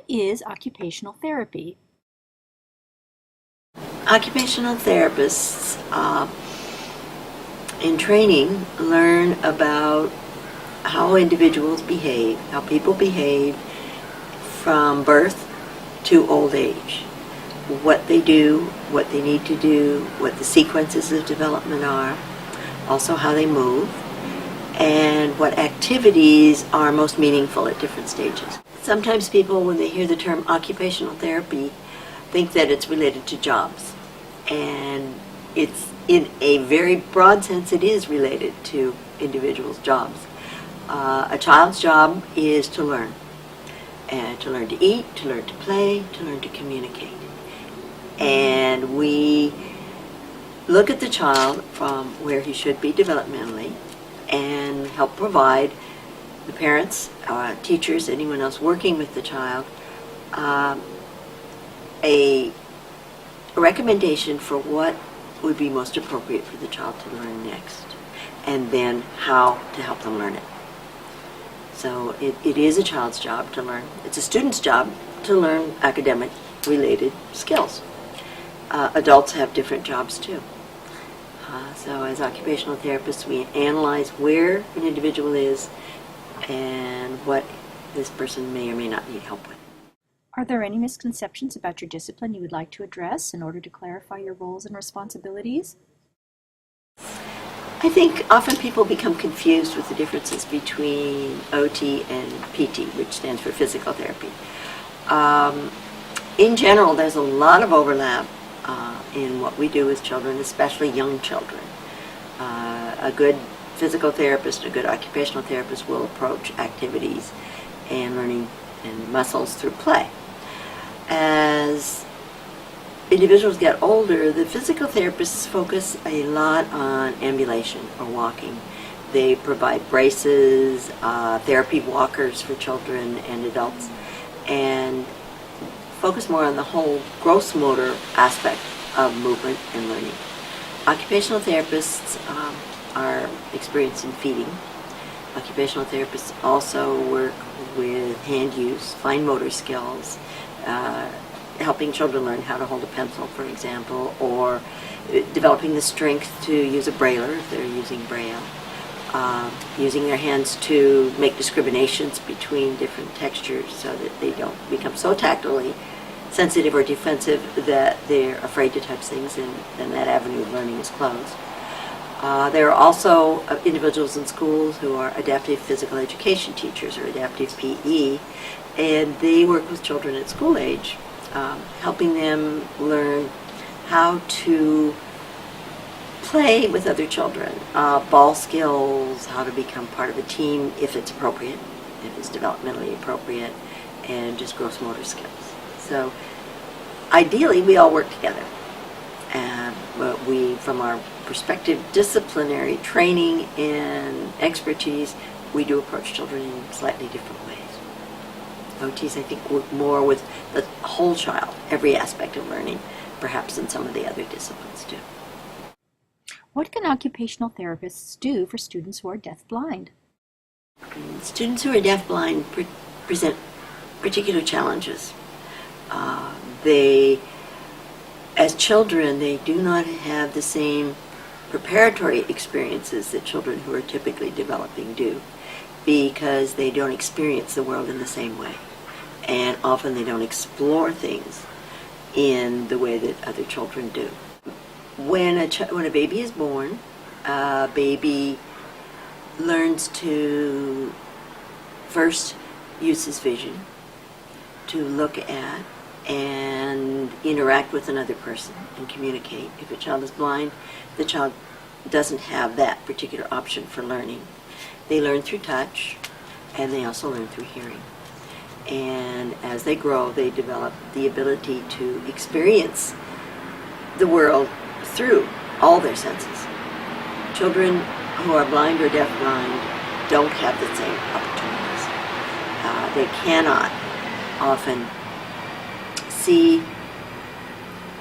is occupational therapy? Occupational therapists in training learn about how individuals behave, how people behave from birth to old age, what they do, what they need to do, what the sequences of development are, also how they move, and what activities are most meaningful at different stages. Sometimes people, when they hear the term occupational therapy, think that it's related to jobs. And it's, in a very broad sense, it is related to individuals' jobs. A child's job is to learn. And to learn to eat, to learn to play, to learn to communicate. And we look at the child from where he should be developmentally and help provide the parents, teachers, anyone else working with the child, a recommendation for what would be most appropriate for the child to learn next, and then how to help them learn it. So it is a child's job to learn. It's a student's job to learn academic-related skills. Adults have different jobs too. So as occupational therapists, we analyze where an individual is and what this person may or may not need help with. Are there any misconceptions about your discipline you would like to address in order to clarify your roles and responsibilities? I think often people become confused with the differences between OT and PT, which stands for physical therapy. In general, there's a lot of overlap in what we do with children, especially young children. A good physical therapist, a good occupational therapist will approach activities and learning and muscles through play. As individuals get older, the physical therapists focus a lot on ambulation or walking. They provide braces, therapy walkers for children and adults, and focus more on the whole gross motor aspect of movement and learning. Occupational therapists are experienced in feeding. Occupational therapists also work with hand use, fine motor skills, helping children learn how to hold a pencil, for example, or developing the strength to use a brailler if they're using braille, using their hands to make discriminations between different textures so that they don't become so tactily sensitive or defensive that they're afraid to touch things, and then that avenue of learning is closed. There are also individuals in schools who are adaptive physical education teachers or adaptive PE, and they work with children at school age, helping them learn how to play with other children, ball skills, how to become part of a team if it's appropriate, if it's developmentally appropriate, and just gross motor skills. So ideally, we all work together. But we, from our perspective, disciplinary training and expertise, we do approach children in slightly different ways. OTs, I think, work more with the whole child, every aspect of learning, perhaps than some of the other disciplines do. What can occupational therapists do for students who are deafblind? Students who are deafblind present particular challenges. As children, they do not have the same preparatory experiences that children who are typically developing do, because they don't experience the world in the same way. And often they don't explore things in the way that other children do. When a baby is born, a baby learns to first use his vision to look at and interact with another person and communicate. If a child is blind, the child doesn't have that particular option for learning. They learn through touch, and they also learn through hearing. And as they grow, they develop the ability to experience the world through all their senses. Children who are blind or deafblind don't have the same opportunities. They cannot often see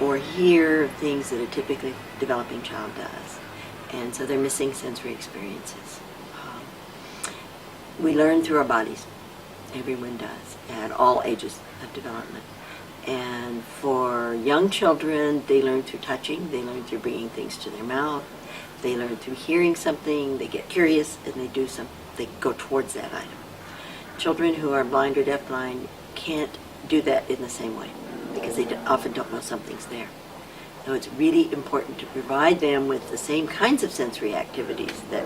or hear things that a typically developing child does. And so they're missing sensory experiences. We learn through our bodies. Everyone does, at all ages of development. And for young children, they learn through touching, they learn through bringing things to their mouth, they learn through hearing something, they get curious, and they go towards that item. Children who are blind or deafblind can't do that in the same way because they often don't know something's there. So it's really important to provide them with the same kinds of sensory activities that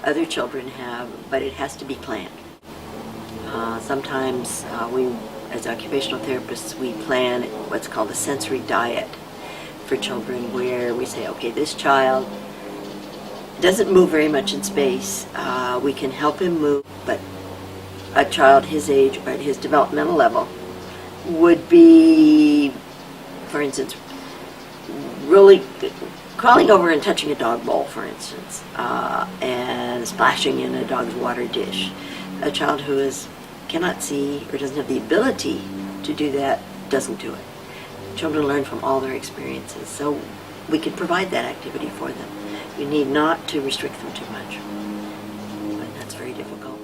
other children have, but it has to be planned. Sometimes we, as occupational therapists, we plan what's called a sensory diet for children, where we say, okay, this child doesn't move very much in space. We can help him move, but a child his age or at his developmental level would be, for instance, really crawling over and touching a dog bowl, for instance, and splashing in a dog's water dish. A child who cannot see or doesn't have the ability to do that doesn't do it. Children learn from all their experiences, so we can provide that activity for them. You need not to restrict them too much, but that's very difficult.